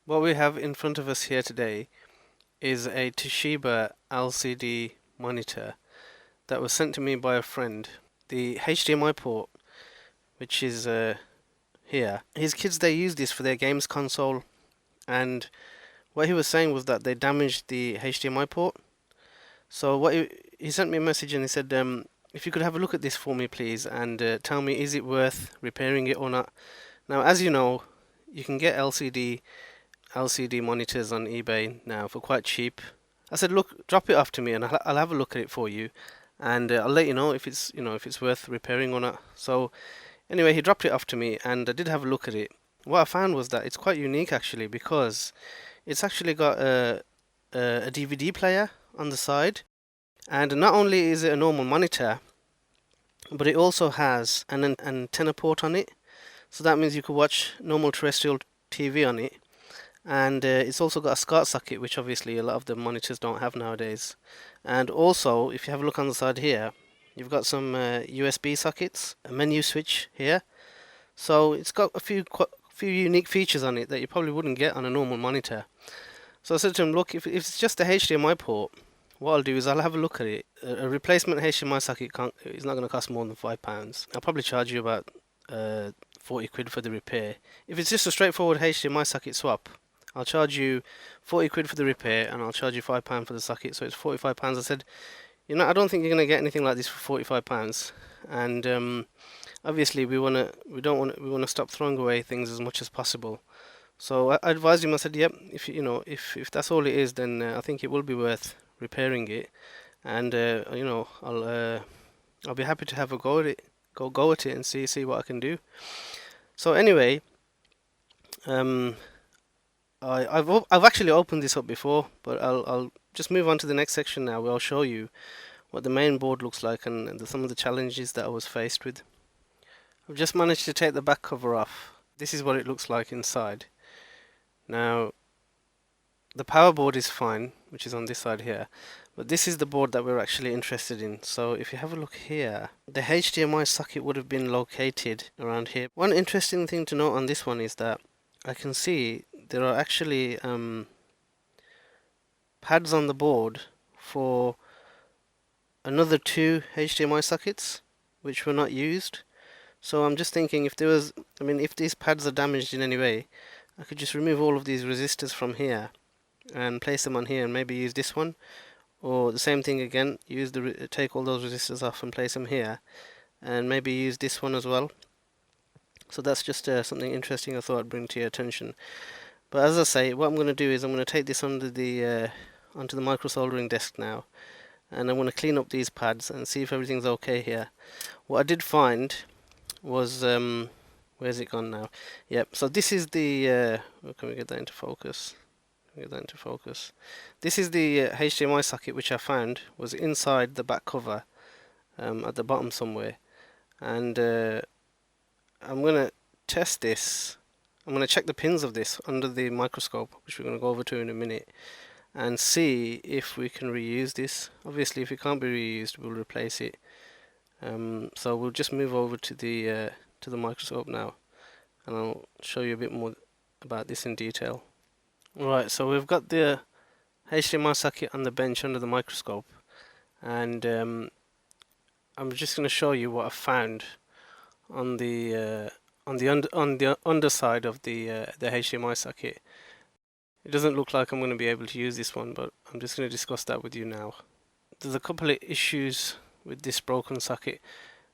What we have in front of us here today is a Toshiba LCD monitor that was sent to me by a friend. The HDMI port, which is here, his kids, they use this for their games console, and what he was saying was that they damaged the HDMI port. So he sent me a message and he said, if you could have a look at this for me, please, and tell me, is it worth repairing it or not? Now, as you know, you can get LCD monitors on eBay now for quite cheap. I said, look, drop it off to me, and I'll have a look at it for you, and I'll let you know if it's worth repairing or not. So anyway, he dropped it off to me, and I did have a look at it. What I found was that it's quite unique actually, because it's actually got a DVD player on the side, and not only is it a normal monitor, but it also has an antenna port on it. So that means you could watch normal terrestrial TV on it, and it's also got a SCART socket, which obviously a lot of the monitors don't have nowadays. And also, if you have a look on the side here, you've got some USB sockets, a menu switch here. So it's got a few unique features on it that you probably wouldn't get on a normal monitor. So I said to him, look, if it's just a HDMI port, what I'll do is I'll have a look at it. A replacement HDMI socket is not going to cost more than £5. I'll probably charge you about 40 quid for the repair. If it's just a straightforward HDMI socket swap, I'll charge you 40 quid for the repair, and I'll charge you £5 for the socket, so it's £45. I said, I don't think you're going to get anything like this for £45. And obviously we want to stop throwing away things as much as possible. So I advised him. I said, yep, if that's all it is, then I think it will be worth repairing it, and I'll be happy to have a go at it, go at it, and see what I can do. So anyway, I've actually opened this up before, but I'll just move on to the next section now, where I'll show you what the main board looks like and some of the challenges that I was faced with. I've just managed to take the back cover off. This is what it looks like inside. Now, the power board is fine, which is on this side here, but this is the board that we're actually interested in. So if you have a look here, the HDMI socket would have been located around here. One interesting thing to note on this one is that I can see there are actually pads on the board for another 2 HDMI sockets which were not used. So I'm just thinking, if these pads are damaged in any way, I could just remove all of these resistors from here and place them on here, and maybe use this one, or the same thing again, take all those resistors off and place them here, and maybe use this one as well. So that's just something interesting I thought I'd bring to your attention. But as I say, what I'm going to do is I'm going to take this onto the micro soldering desk now, and I'm going to clean up these pads and see if everything's okay here. What I did find was where's it gone now? Yep. So this is the can we get that into focus? This is the HDMI socket, which I found was inside the back cover at the bottom somewhere, and I'm going to test this. I'm going to check the pins of this under the microscope, which we're going to go over to in a minute, and see if we can reuse this. Obviously, if it can't be reused, we'll replace it. So we'll just move over to the microscope now, and I'll show you a bit more about this in detail. Right, so we've got the HDMI socket on the bench under the microscope, and I'm just going to show you what I found on the underside of the HDMI socket. It doesn't look like I'm going to be able to use this one, but I'm just going to discuss that with you now. There's a couple of issues with this broken socket.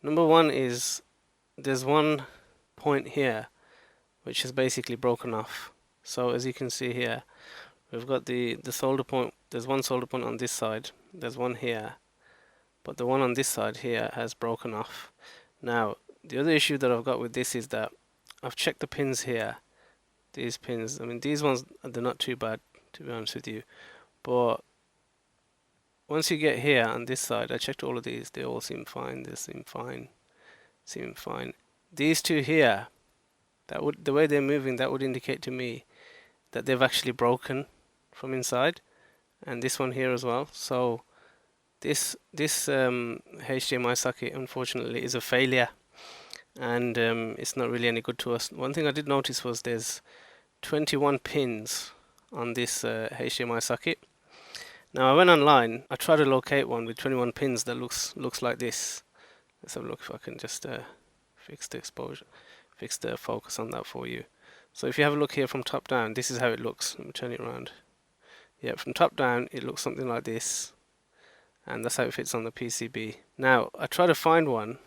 Number one is there's one point here which is basically broken off. So as you can see here, we've got the solder point. There's one solder point on this side, there's one here, but the one on this side here has broken off. Now, the other issue that I've got with this is that I've checked the pins here. These pins, these ones, they're not too bad, to be honest with you, but once you get here on this side, I checked all of these, they all seem fine. They seem fine. These two here, the way they're moving, that would indicate to me that they've actually broken from inside, and this one here as well. So this HDMI socket, unfortunately, is a failure, and it's not really any good to us. One thing I did notice was there's 21 pins on this HDMI socket. Now I went online, I tried to locate one with 21 pins that looks like this. Let's have a look if I can just fix the exposure, fix the focus on that for you. So if you have a look here from top down, this is how it looks. Let me turn it around. Yeah, from top down it looks something like this, and that's how it fits on the PCB. Now I tried to find one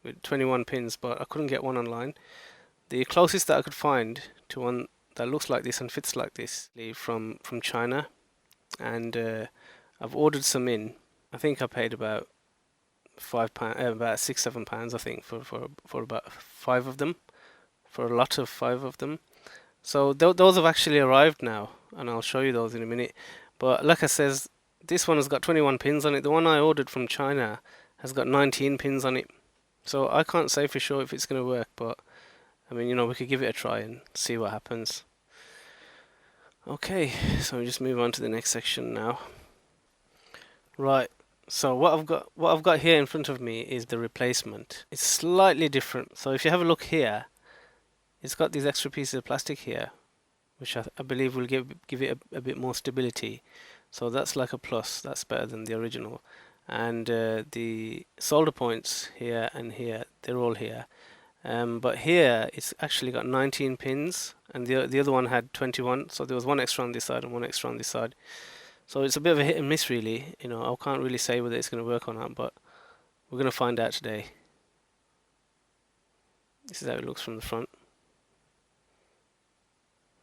with 21 pins, but I couldn't get one online. The closest that I could find to one that looks like this and fits like this from China, and I've ordered some in. I think I paid about £5, about £6-7, I think, for about 5 of them, for a lot of 5 of them. So those have actually arrived now, and I'll show you those in a minute. But like I says, this one has got 21 pins on it. The one I ordered from China has got 19 pins on it. So I can't say for sure if it's going to work, but I mean, you know, we could give it a try and see what happens. Okay, so we just move on to the next section now. Right, so what I've got here in front of me is the replacement. It's slightly different. So if you have a look here, it's got these extra pieces of plastic here, which I believe will give it a bit more stability. So that's like a plus. That's better than the original. And the solder points here and here, they're all here. But here it's actually got 19 pins, and the other one had 21. So there was one extra on this side and one extra on this side. So it's a bit of a hit and miss, really. You know, I can't really say whether it's going to work or not, but we're going to find out today. This is how it looks from the front,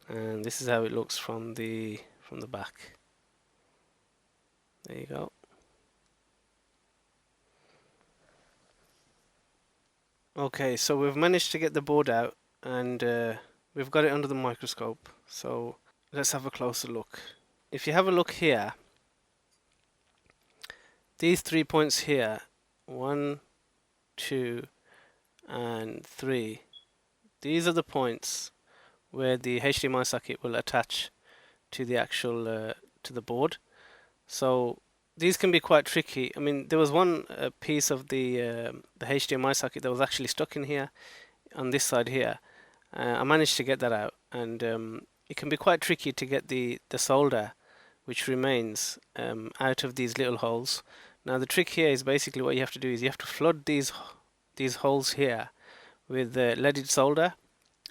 and this is how it looks from the back. There you go. Okay, so we've managed to get the board out, and we've got it under the microscope. So let's have a closer look. If you have a look here, these 3 points here, 1, 2, and 3, these are the points where the HDMI socket will attach to the actual to the board. So these can be quite tricky. I mean, there was one piece of the HDMI socket that was actually stuck in here on this side here. I managed to get that out, and it can be quite tricky to get the solder which remains out of these little holes. Now the trick here is basically what you have to do is you have to flood these holes here with leaded solder,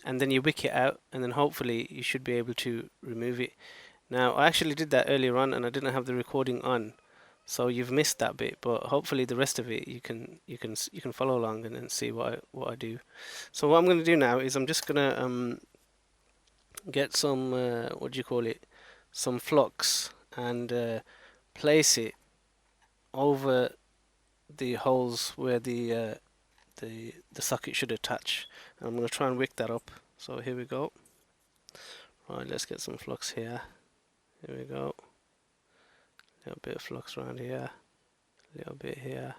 and then you wick it out, and then hopefully you should be able to remove it. Now I actually did that earlier on, and I didn't have the recording on, so you've missed that bit, but hopefully the rest of it you can follow along and then see what I do. So what I'm going to do now is I'm just going to get some what do you call it, some flux, and place it over the holes where the socket should attach, and I'm going to try and wick that up. So here we go. Right, let's get some flux here. Here we go. A little bit of flux around here, a little bit here.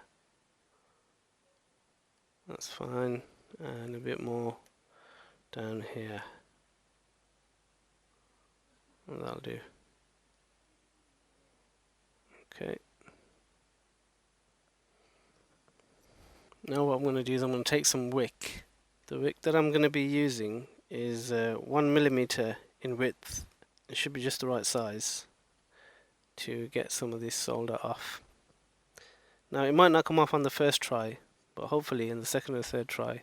That's fine, and a bit more down here. And that'll do. Okay. Now what I'm going to do is I'm going to take some wick. The wick that I'm going to be using is 1mm in width. It should be just the right size to get some of this solder off. Now it might not come off on the first try, but hopefully in the second or third try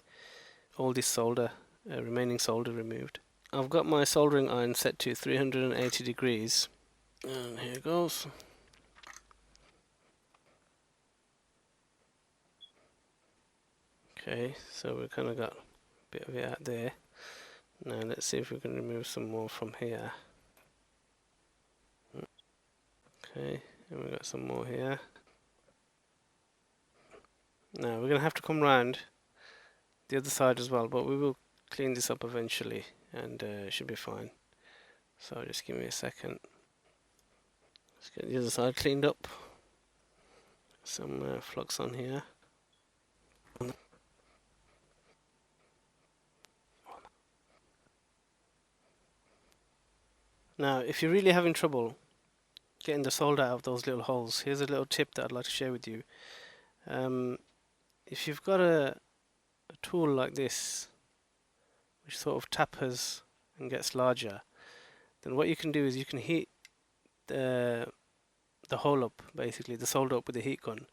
all this solder, remaining solder removed. I've got my soldering iron set to 380 degrees, and here it goes. Okay, so we've kind of got a bit of it out there. Now let's see if we can remove some more from here. Okay, and we've got some more here. Now we're going to have to come round the other side as well, but we will clean this up eventually, and it should be fine. So just give me a second. Let's get the other side cleaned up. Some flux on here. Now if you're really having trouble getting the solder out of those little holes, here's a little tip that I'd like to share with you. If you've got a tool like this, which sort of tapers and gets larger, then what you can do is you can heat the hole up, basically the solder up with the heat gun,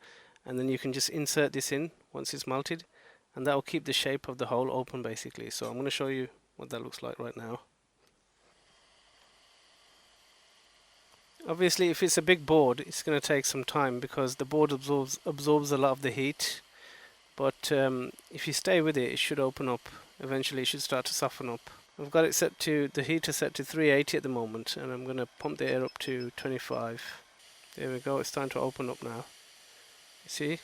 and then you can just insert this in once it's melted, and that will keep the shape of the hole open basically. So I'm going to show you what that looks like right now. Obviously if it's a big board it's going to take some time because the board absorbs a lot of the heat, but if you stay with it, it should open up eventually. It should start to soften up. I've got it set to, the heater set to 380 at the moment, and I'm going to pump the air up to 25. There we go, it's starting to open up now. See?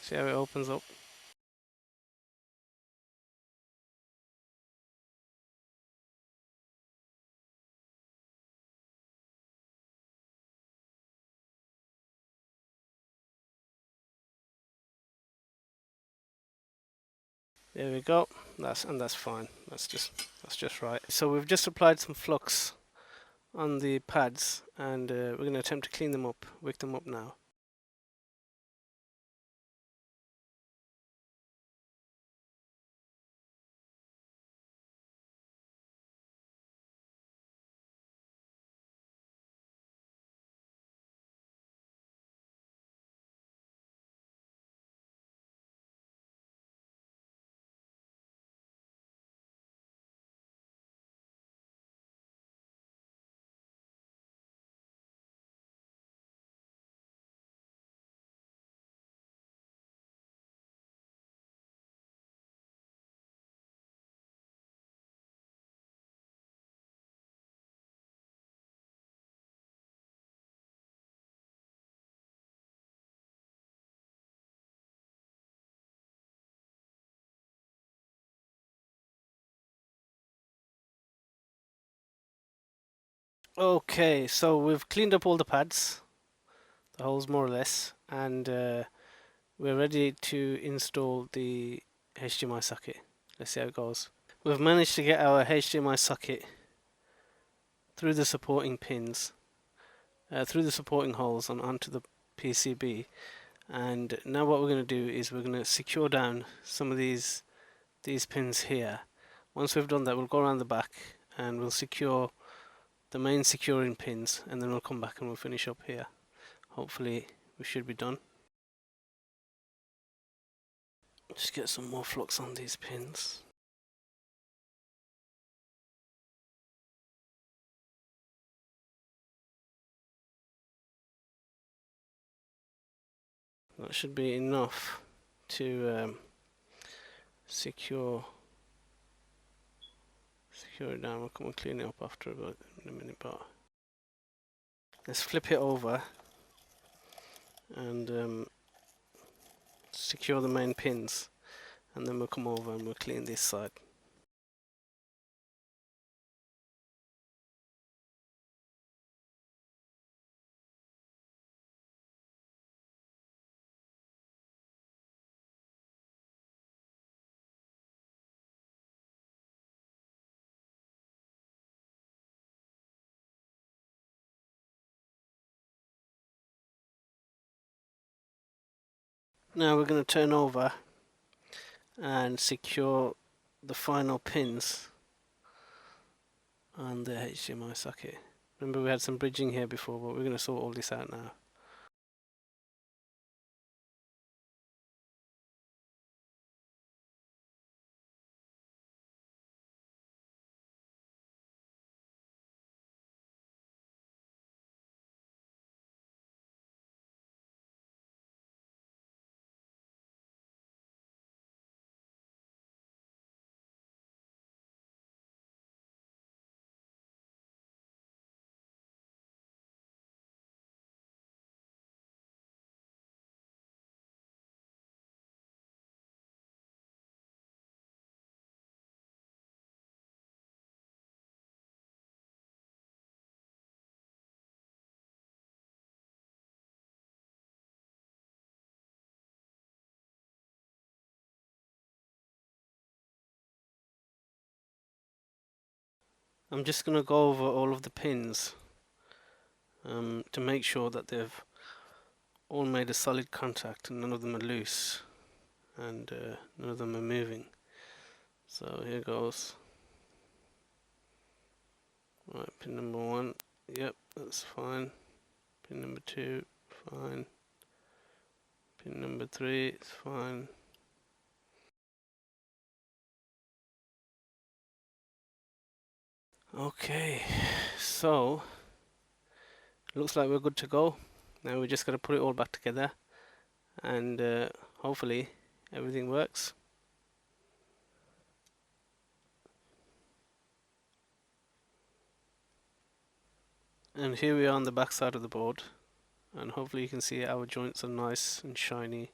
See how it opens up? There we go. That's fine. That's just right. So we've just applied some flux on the pads, and we're going to attempt to clean them up, wick them up now. Okay, so we've cleaned up all the pads, the holes more or less, and we're ready to install the HDMI socket. Let's see how it goes. We've managed to get our HDMI socket through the supporting pins, through the supporting holes onto the PCB, and now what we're going to do is we're going to secure down some of these pins here. Once we've done that, we'll go around the back and we'll secure the main securing pins, and then we'll come back and we'll finish up here. Hopefully we should be done. Just get some more flux on these pins. That should be enough to secure it down. We'll come and clean it up after about a minute, but let's flip it over and secure the main pins, and then we'll come over and we'll clean this side. Now we're going to turn over and secure the final pins on the HDMI socket. Remember we had some bridging here before, but we're going to sort all this out now. I'm just going to go over all of the pins to make sure that they've all made a solid contact and none of them are loose and none of them are moving. So here goes. Right, pin number 1, yep, that's fine. Pin number 2, fine. Pin number 3, it's fine. Okay, so looks like we're good to go. Now we just got to put it all back together, and hopefully everything works. And here we are on the back side of the board, and hopefully you can see our joints are nice and shiny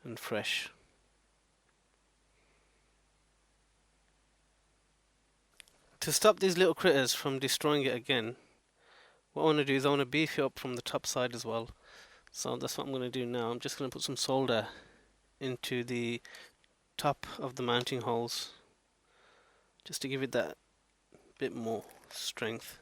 and fresh. To stop these little critters from destroying it again, what I want to do is I want to beef it up from the top side as well. So that's what I'm going to do now. I'm just going to put some solder into the top of the mounting holes, just to give it that bit more strength.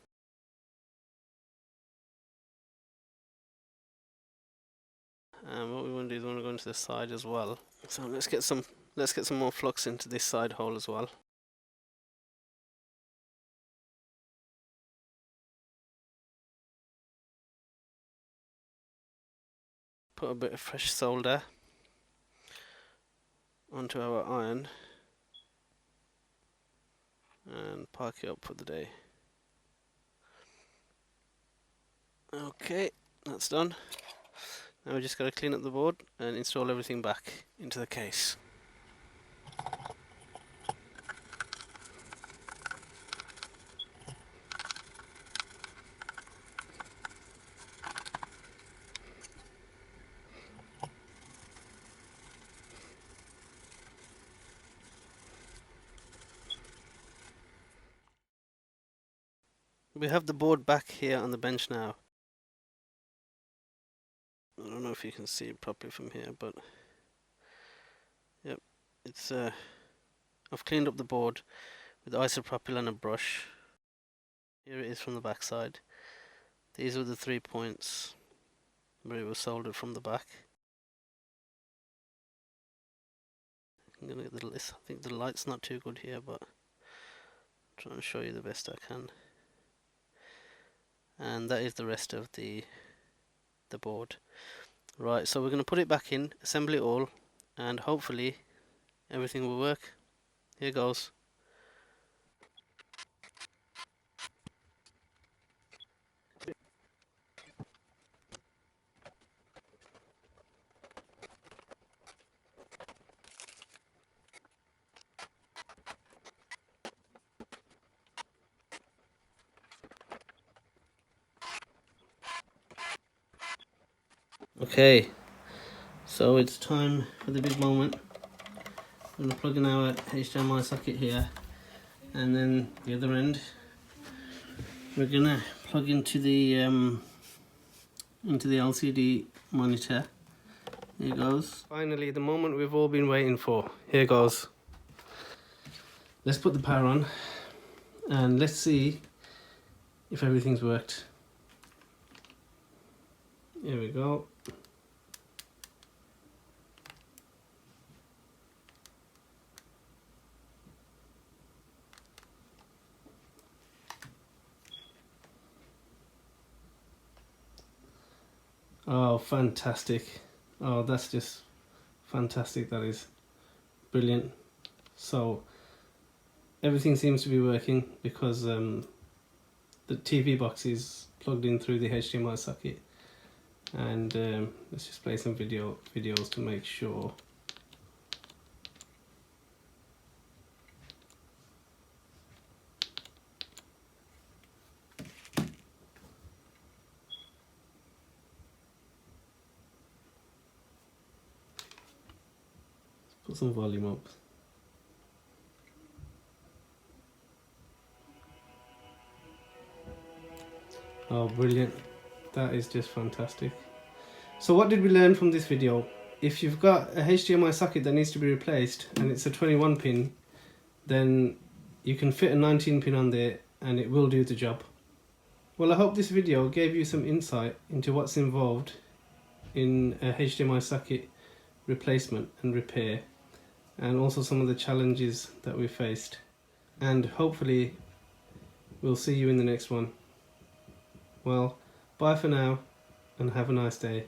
And what we want to do is we want to go into the side as well. So let's get some more flux into this side hole as well. Put a bit of fresh solder onto our iron and park it up for the day. Okay, that's done. Now we just got to clean up the board and install everything back into the case. We have the board back here on the bench now. I don't know if you can see it properly from here, but yep, it's I've cleaned up the board with isopropyl and a brush. Here it is from the back side. These are the 3 points where it was soldered from the back. I'm gonna get this. I think the light's not too good here, but I'm trying to show you the best I can. And that is the rest of the board. Right, so we're going to put it back in, assemble it all, and hopefully everything will work. Here goes. Okay, so it's time for the big moment. I'm going to plug in our HDMI socket here, and then the other end we're going to plug into the LCD monitor. Here goes. Finally, the moment we've all been waiting for. Here goes. Let's put the power on and let's see if everything's worked. Here we go. Oh, fantastic. Oh, that's just fantastic. That is brilliant. So everything seems to be working because the TV box is plugged in through the HDMI socket, and let's just play some videos to make sure. Put some volume up. Oh, brilliant. That is just fantastic. So what did we learn from this video? If you've got a HDMI socket that needs to be replaced and it's a 21 pin, then you can fit a 19 pin on there and it will do the job. Well, I hope this video gave you some insight into what's involved in a HDMI socket replacement and repair. and also some of the challenges that we faced. And hopefully we'll see you in the next one. Well, bye for now and have a nice day.